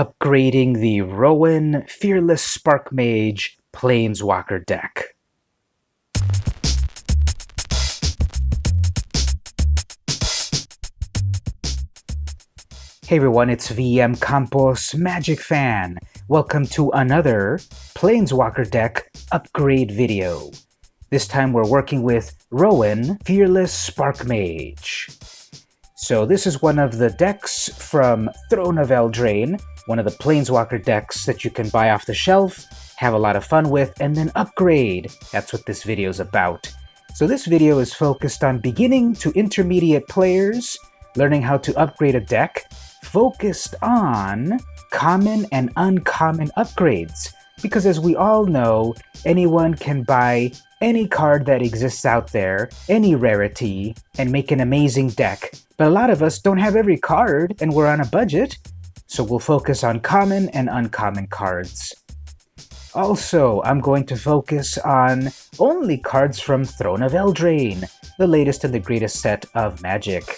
upgrading the Rowan Fearless Sparkmage Planeswalker deck. Hey everyone, it's VM Campos Magic Fan. Welcome to another Planeswalker deck upgrade video. This time we're working with Rowan Fearless Sparkmage. So this is one of the decks from Throne of Eldraine, one of the Planeswalker decks that you can buy off the shelf, have a lot of fun with, and then upgrade. That's what this video is about. So this video is focused on beginning to intermediate players, learning how to upgrade a deck, focused on common and uncommon upgrades. Because as we all know, anyone can buy any card that exists out there, any rarity, and make an amazing deck. But a lot of us don't have every card, and we're on a budget, so we'll focus on common and uncommon cards. Also, I'm going to focus on only cards from Throne of Eldraine, the latest and the greatest set of Magic.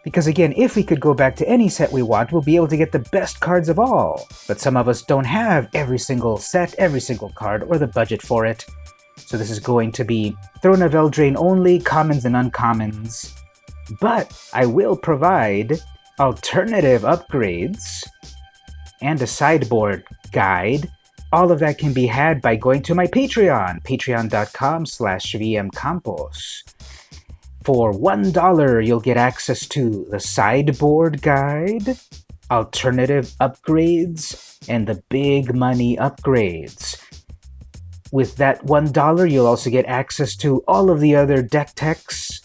Because again, if we could go back to any set we want, we'll be able to get the best cards of all. But some of us don't have every single set, every single card, or the budget for it. So this is going to be Throne of Eldraine only, commons and uncommons. But I will provide alternative upgrades and a sideboard guide. All of that can be had by going to my Patreon, patreon.com/vmcampos. For $1, you'll get access to the sideboard guide, alternative upgrades, and the big money upgrades. With that $1, you'll also get access to all of the other deck techs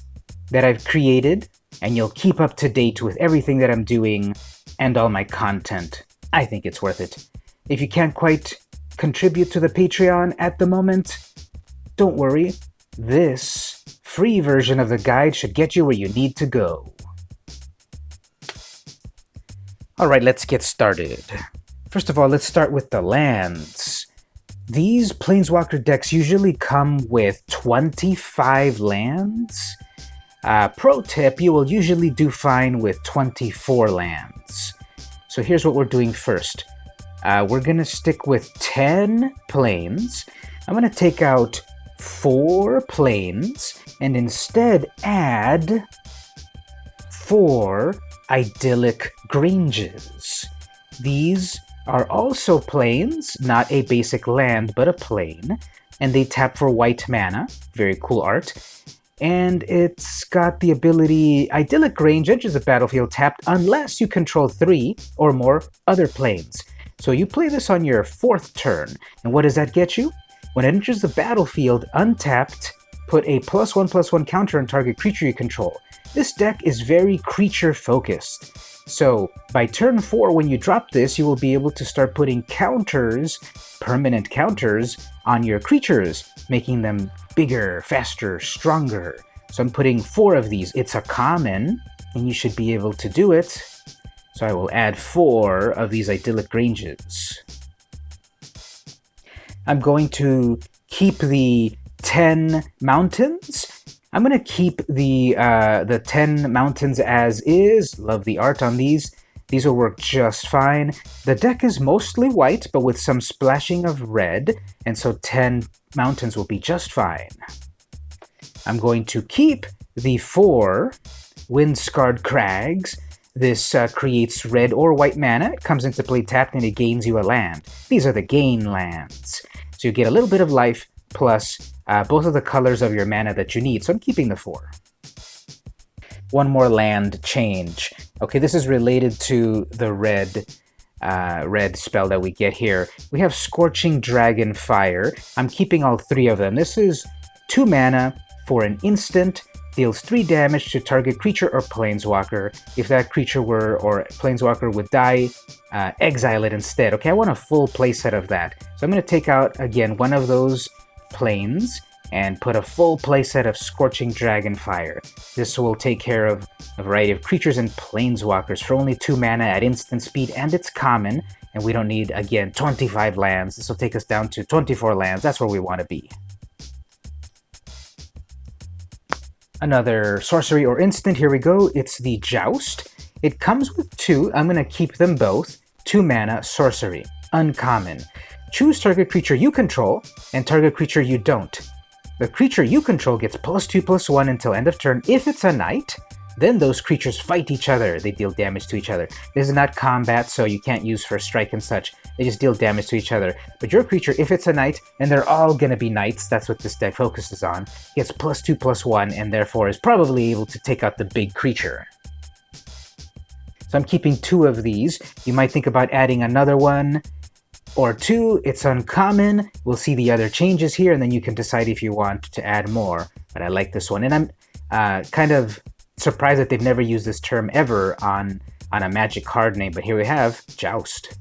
that I've created, and you'll keep up to date with everything that I'm doing and all my content. I think it's worth it. If you can't quite contribute to the Patreon at the moment, don't worry. This free version of the guide should get you where you need to go. Alright, let's get started. First of all, let's start with the lands. These Planeswalker decks usually come with 25 lands. Pro tip, you will usually do fine with 24 lands. So here's what we're doing first. We're going to stick with 10 planes. I'm going to take out 4 planes and instead add 4 idyllic granges. These are also planes, not a basic land, but a plane, and they tap for white mana. Very cool art. And it's got the ability, idyllic range enters the battlefield tapped unless you control 3 or more other planes. So you play this on your 4th turn, and what does that get you? When it enters the battlefield untapped, put a +1/+1 counter on target creature you control. This deck is very creature focused. So by turn 4, when you drop this, you will be able to start putting counters, permanent counters, on your creatures, making them bigger, faster, stronger. So I'm putting 4 of these. It's a common, and you should be able to do it. So I will add 4 of these idyllic ranges. I'm going to keep the 10 mountains. I'm going to keep the 10 mountains as is. Love the art on these. These will work just fine. The deck is mostly white, but with some splashing of red, and so 10 mountains will be just fine. I'm going to keep the 4 Windscarred Crags. This creates red or white mana. It comes into play tapped and it gains you a land. These are the gain lands. So you get a little bit of life plus both of the colors of your mana that you need. So I'm keeping the 4. One more land change. Okay, this is related to the red spell that we get here. We have Scorching Dragon Fire. I'm keeping all 3 of them. This is 2 mana for an instant. Deals 3 damage to target creature or planeswalker. If that creature or planeswalker would die, exile it instead. Okay, I want a full playset of that. So I'm going to take out, again, one of those planes and put a full playset of Scorching Dragonfire. This will take care of a variety of creatures and planeswalkers for only 2 mana at instant speed, and it's common, and we don't need, again, 25 lands. This will take us down to 24 lands. That's where we want to be. Another sorcery or instant, here we go. It's the Joust. It comes with 2. I'm going to keep them both. 2 mana, sorcery, uncommon. Choose target creature you control and target creature you don't. The creature you control gets +2/+1 until end of turn. If it's a knight, then those creatures fight each other. They deal damage to each other. This is not combat, so you can't use first strike and such. They just deal damage to each other. But your creature, if it's a knight, and they're all gonna be knights, that's what this deck focuses on, gets +2/+1 and therefore is probably able to take out the big creature. So I'm keeping 2 of these. You might think about adding another one or 2. It's uncommon. We'll see the other changes here, and then you can decide if you want to add more. But I like this one. And I'm kind of surprised that they've never used this term ever on a Magic card name, but here we have Joust.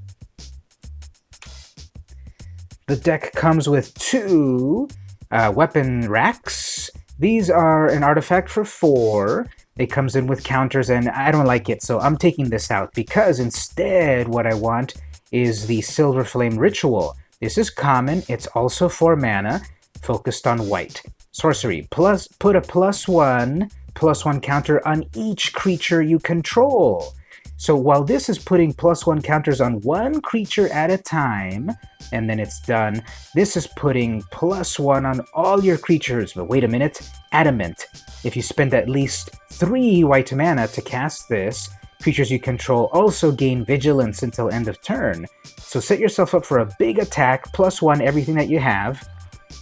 The deck comes with 2 weapon racks. These are an artifact for 4. It comes in with counters, and I don't like it, so I'm taking this out because instead what I want is the Silver Flame Ritual. This is common. It's also 4 mana, focused on white. Sorcery, put a +1/+1 counter on each creature you control. So while this is putting +1 counters on one creature at a time, and then it's done, this is putting +1 on all your creatures. But wait a minute, adamant. If you spend at least 3 white mana to cast this, creatures you control also gain vigilance until end of turn. So set yourself up for a big attack, +1 everything that you have,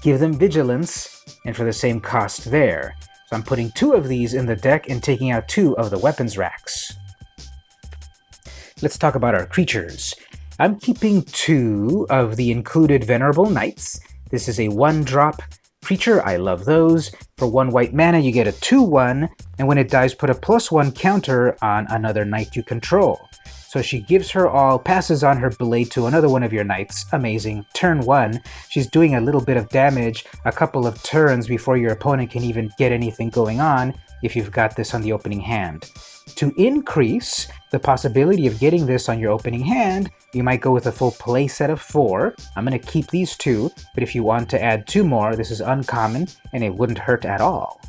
give them vigilance, and for the same cost there. So I'm putting 2 of these in the deck and taking out 2 of the weapons racks. Let's talk about our creatures. I'm keeping 2 of the included Venerable Knights. This is a 1-drop creature. I love those. For 1 white mana, you get a 2/1, and when it dies, put a +1 counter on another knight you control. So she gives her all, passes on her blade to another one of your knights. Amazing. Turn 1, she's doing a little bit of damage a couple of turns before your opponent can even get anything going on if you've got this on the opening hand. To increase the possibility of getting this on your opening hand, you might go with a full play set of 4. I'm going to keep these 2, but if you want to add 2 more, this is uncommon and it wouldn't hurt at all.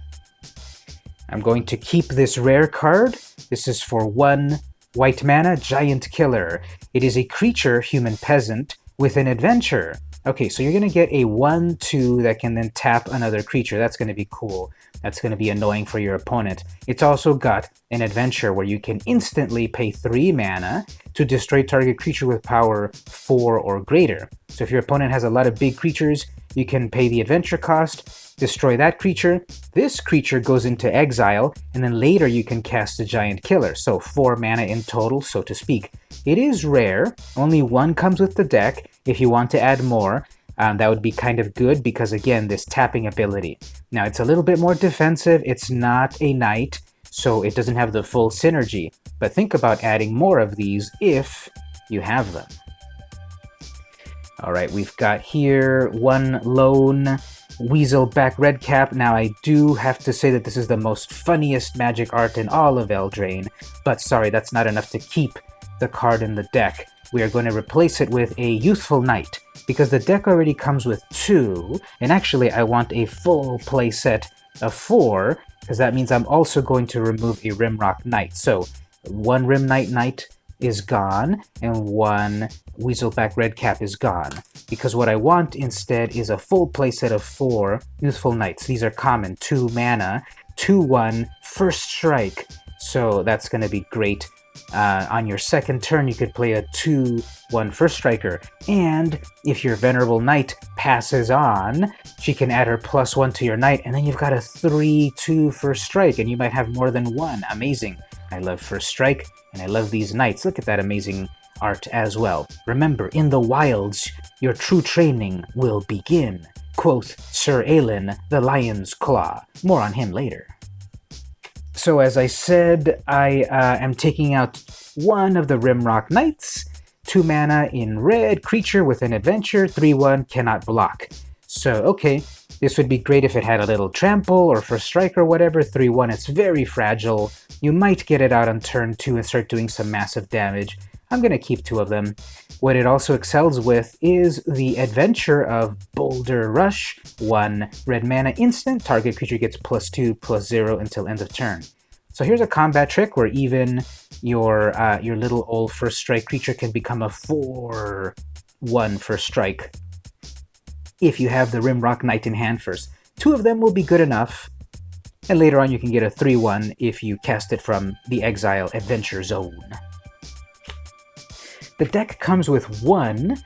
I'm going to keep this rare card. This is for 1 white mana, Giant Killer. It is a creature, human peasant, with an adventure. Okay, so you're going to get a 1/2 that can then tap another creature. That's going to be cool. That's going to be annoying for your opponent. It's also got an adventure where you can instantly pay 3 mana to destroy target creature with power 4 or greater. So if your opponent has a lot of big creatures, you can pay the adventure cost, destroy that creature. This creature goes into exile, and then later you can cast a Giant Killer. So 4 mana in total, so to speak. It is rare. Only 1 comes with the deck. If you want to add more, that would be kind of good because, again, this tapping ability. Now, it's a little bit more defensive. It's not a knight, so it doesn't have the full synergy. But think about adding more of these if you have them. All right, we've got here 1 lone Weaselback Redcap. Now, I do have to say that this is the most funniest magic art in all of Eldraine, but sorry, that's not enough to keep the card in the deck. We are going to replace it with a Youthful Knight, because the deck already comes with 2, and actually I want a full play set of 4, because that means I'm also going to remove a Rimrock Knight. So 1 Rim Knight is gone, and 1 Weaselback Redcap is gone, because what I want instead is a full play set of 4 Youthful Knights. These are common, 2 mana, 2/1, first strike, so that's going to be great. On your second turn, you could play a 2/1 first striker, and if your Venerable Knight passes on, she can add her +1 to your knight, and then you've got a 3/2 first strike, and you might have more than 1. Amazing. I love first strike, and I love these knights. Look at that amazing art as well. Remember, in the wilds, your true training will begin. Quoth Sir Aelin, the Lion's Claw. More on him later. So as I said, I am taking out 1 of the Rimrock Knights, 2 mana in red, creature with an adventure, 3/1, cannot block. So, okay, this would be great if it had a little trample or first strike or whatever. 3/1, it's very fragile. You might get it out on turn 2 and start doing some massive damage. I'm going to keep 2 of them. What it also excels with is the adventure of Boulder Rush. 1 red mana instant, target creature gets +2/+0 until end of turn. So here's a combat trick where even your little old first strike creature can become a 4/1 first strike if you have the Rimrock Knight in hand first. 2 of them will be good enough, and later on you can get a 3/1 if you cast it from the Exile Adventure Zone. The deck comes with 1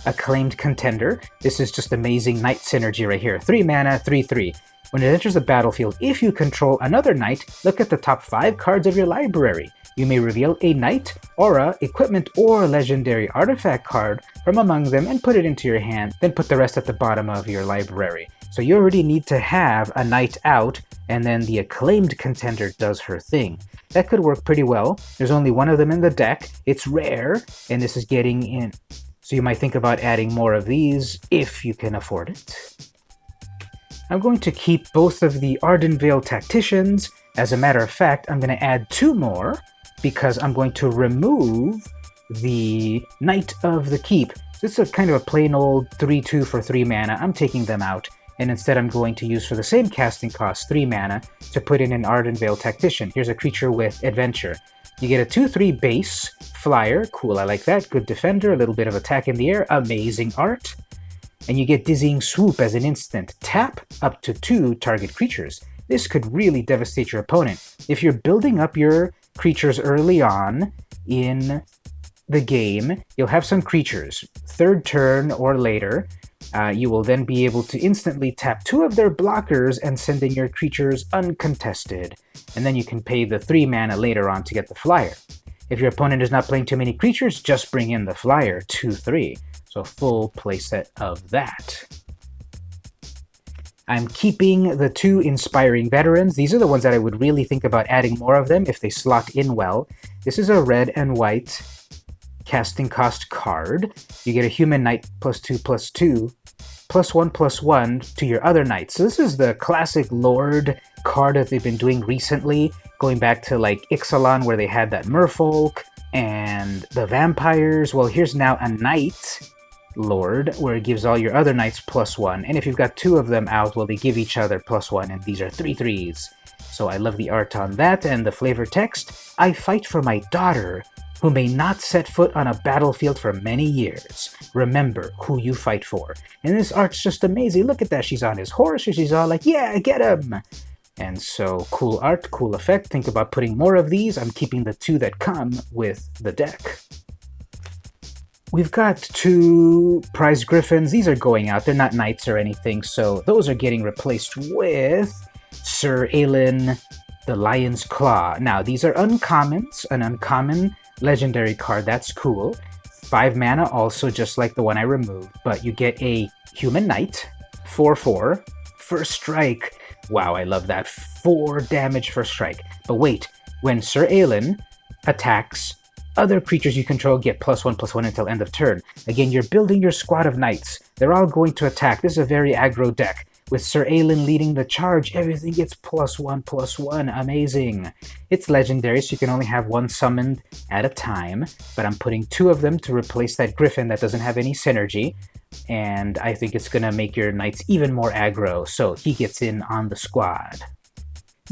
Acclaimed Contender. This is just amazing Knight synergy right here. 3 mana, 3/3. When it enters the battlefield, if you control another Knight, look at the top 5 cards of your library. You may reveal a Knight, Aura, Equipment, or Legendary Artifact card from among them and put it into your hand, then put the rest at the bottom of your library. So you already need to have a Knight out, and then the Acclaimed Contender does her thing. That could work pretty well. There's only 1 of them in the deck. It's rare, and this is getting in. So you might think about adding more of these if you can afford it. I'm going to keep both of the Ardenvale Tacticians. As a matter of fact, I'm going to add 2 more because I'm going to remove the Knight of the Keep. This is a kind of a plain old 3/2 for 3 mana. I'm taking them out, and instead I'm going to use for the same casting cost 3 mana to put in an Ardenvale Tactician. Here's a creature with Adventure. You get a 2/3 base flyer. Cool, I like that. Good defender, a little bit of attack in the air. Amazing art. And you get Dizzying Swoop as an instant. Tap up to 2 target creatures. This could really devastate your opponent. If you're building up your creatures early on in the game, you'll have some creatures. 3rd turn or later, you will then be able to instantly tap 2 of their blockers and send in your creatures uncontested. And then you can pay the 3 mana later on to get the flyer. If your opponent is not playing too many creatures, just bring in the flyer, 2/3. So full playset of that. I'm keeping the 2 Inspiring Veterans. These are the ones that I would really think about adding more of them if they slot in well. This is a red and white casting cost card. You get a Human Knight +2/+2, +1/+1 to your other knights. So this is the classic Lord card that they've been doing recently, going back to like Ixalan where they had that Merfolk and the vampires. Well, here's now a Knight Lord, where it gives all your other knights +1, and if you've got 2 of them out, well, they give each other +1, and these are 3/3s. So I love the art on that, and the flavor text, I fight for my daughter, who may not set foot on a battlefield for many years. Remember who you fight for. And this art's just amazing. Look at that, she's on his horse, and she's all like, yeah, get him! And so, cool art, cool effect. Think about putting more of these. I'm keeping the 2 that come with the deck. We've got 2 Prize Griffins. These are going out. They're not knights or anything, so those are getting replaced with Sir Aelin, the Lion's Claw. Now, these are uncommons. An uncommon legendary card. That's cool. 5 mana also, just like the one I removed, but you get a Human Knight, 4/4, first strike. Wow, I love that. 4 damage first strike. But wait, when Sir Aelin attacks, other creatures you control get +1/+1 until end of turn. Again, you're building your squad of knights. They're all going to attack. This is a very aggro deck. With Sir Aelin leading the charge, everything gets +1/+1. Amazing. It's legendary, so you can only have 1 summoned at a time, but I'm putting 2 of them to replace that Griffin that doesn't have any synergy, and I think it's going to make your knights even more aggro, so he gets in on the squad.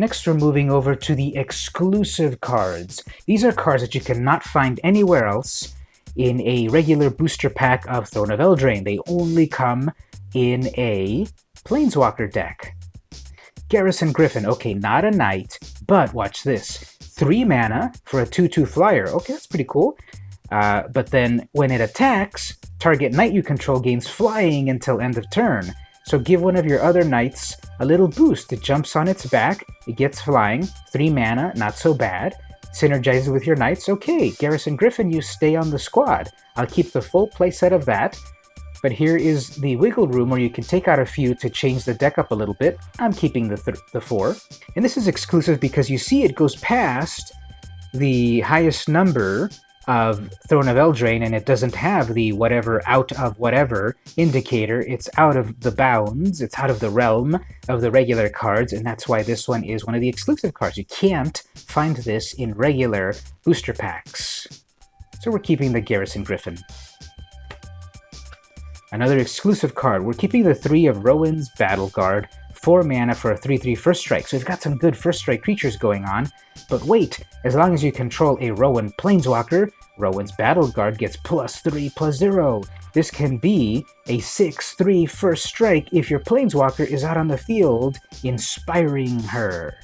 Next, we're moving over to the exclusive cards. These are cards that you cannot find anywhere else in a regular booster pack of Throne of Eldraine. They only come in a Planeswalker deck. Garrison Griffin. Okay, not a knight, but watch this. 3 mana for a 2/2 flyer. Okay, that's pretty cool. But then when it attacks, target knight you control gains flying until end of turn. So give one of your other knights a little boost. It jumps on its back, it gets flying, 3 mana, not so bad. Synergizes with your knights. Okay, Garrison Griffin, you stay on the squad. I'll keep the full playset of that. But here is the wiggle room where you can take out a few to change the deck up a little bit. I'm keeping the 4. And this is exclusive because you see it goes past the highest number of Throne of Eldraine, and it doesn't have the whatever out of whatever indicator. It's out of the bounds, it's out of the realm of the regular cards, and that's why this one is one of the exclusive cards. You can't find this in regular booster packs. So we're keeping the Garrison Griffin. Another exclusive card, we're keeping the 3 of Rowans Battleguard 4 mana for a 3/3 first strike. So we've got some good first strike creatures going on. But wait, as long as you control a Rowan Planeswalker, Rowans Battleguard gets +3/+0. This can be a 6/3 first strike if your Planeswalker is out on the field, inspiring her.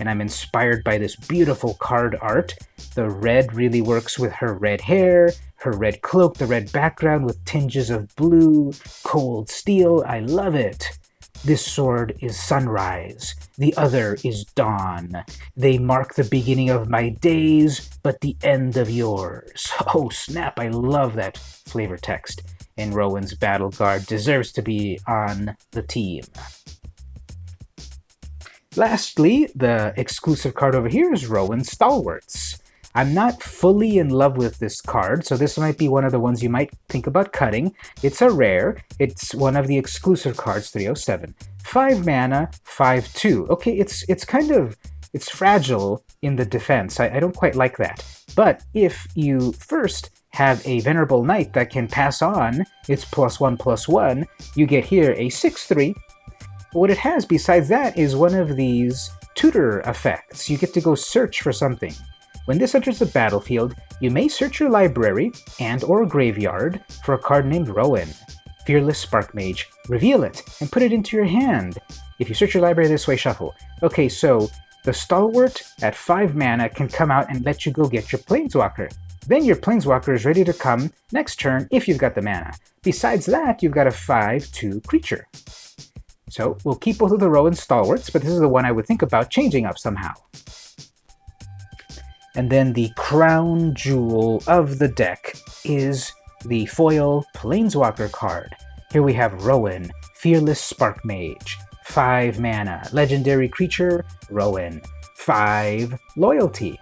And I'm inspired by this beautiful card art. The red really works with her red hair, her red cloak, the red background with tinges of blue, cold steel. I love it. This sword is sunrise. The other is dawn. They mark the beginning of my days, but the end of yours. Oh snap, I love that flavor text. And Rowans Battleguard deserves to be on the team. Lastly, the exclusive card over here is Rowan Stalwarts. I'm not fully in love with this card, so this might be one of the ones you might think about cutting. It's a rare. It's one of the exclusive cards, 307. 5 mana, 5/2. Okay, it's fragile in the defense. I don't quite like that. But if you first have a Venerable Knight that can pass on its +1/+1, you get here a 6/3. What it has besides that is one of these tutor effects. You get to go search for something. When this enters the battlefield, you may search your library and/or graveyard for a card named Rowan. Fearless Sparkmage. Reveal it and put it into your hand. If you search your library this way, shuffle. Okay, so the Stalwart at 5 mana can come out and let you go get your Planeswalker. Then your Planeswalker is ready to come next turn if you've got the mana. Besides that, you've got a 5/2 creature. So we'll keep both of the Rowan Stalwarts, but this is the one I would think about changing up somehow. And then the crown jewel of the deck is the foil Planeswalker card. Here we have Rowan, Fearless Sparkmage, 5 mana, legendary creature, Rowan, 5 loyalty,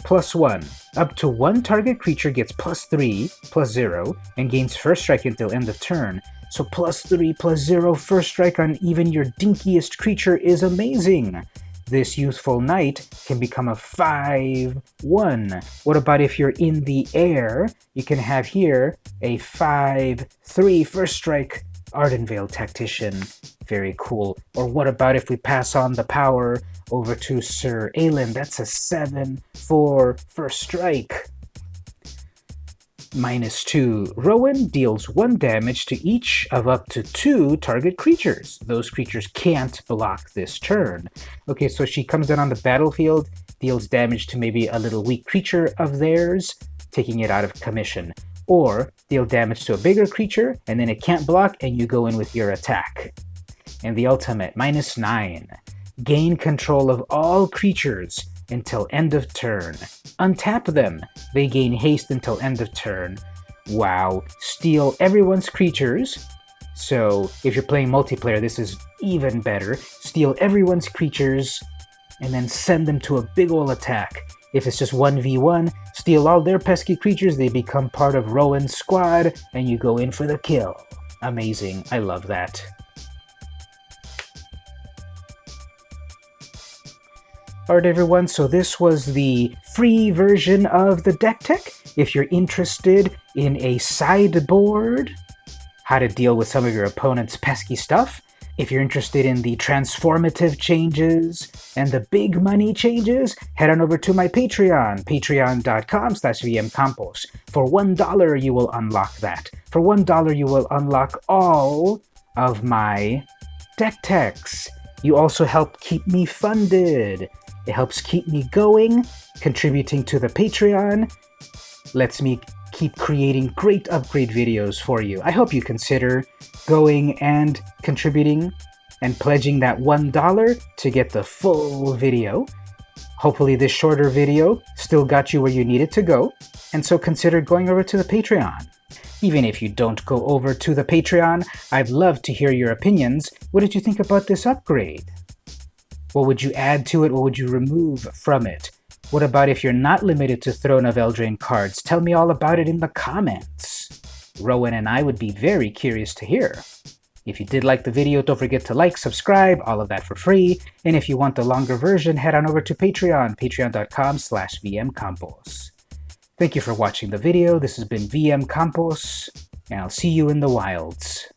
+1. Up to 1 target creature gets +3/+0 and gains first strike until end of turn. So +3/+0 first strike on even your dinkiest creature is amazing. This youthful knight can become a 5/1. What about if you're in the air? You can have here a 5/3 first strike Ardenvale Tactician. Very cool. Or what about if we pass on the power over to Sir Aelin? That's a 7/4 first strike. -2. Rowan deals 1 damage to each of up to 2 target creatures. Those creatures can't block this turn. Okay, so she comes down on the battlefield, deals damage to maybe a little weak creature of theirs, taking it out of commission. Or deal damage to a bigger creature, and then it can't block, and you go in with your attack. And the ultimate, -9. Gain control of all creatures until end of turn. Untap them. They gain haste until end of turn. Wow. Steal everyone's creatures. So if you're playing multiplayer, this is even better. Steal everyone's creatures and then send them to a big ol' attack. If it's just 1v1, steal all their pesky creatures, they become part of Rowan's squad, and you go in for the kill. Amazing. I love that. Alright everyone, so this was the free version of the deck tech. If you're interested in a sideboard, how to deal with some of your opponent's pesky stuff, if you're interested in the transformative changes and the big money changes, head on over to my Patreon, patreon.com/vmcampos. For $1 you will unlock that. For $1 you will unlock all of my deck techs. You also help keep me funded. It helps keep me going, contributing to the Patreon, lets me keep creating great upgrade videos for you. I hope you consider going and contributing and pledging that $1 to get the full video. Hopefully this shorter video still got you where you needed to go, and so consider going over to the Patreon. Even if you don't go over to the Patreon, I'd love to hear your opinions. What did you think about this upgrade? What would you add to it? What would you remove from it? What about if you're not limited to Throne of Eldraine cards? Tell me all about it in the comments. Rowan and I would be very curious to hear. If you did like the video, don't forget to like, subscribe, all of that for free. And if you want the longer version, head on over to Patreon, patreon.com/vmcampos. Thank you for watching the video. This has been VM Campos, and I'll see you in the wilds.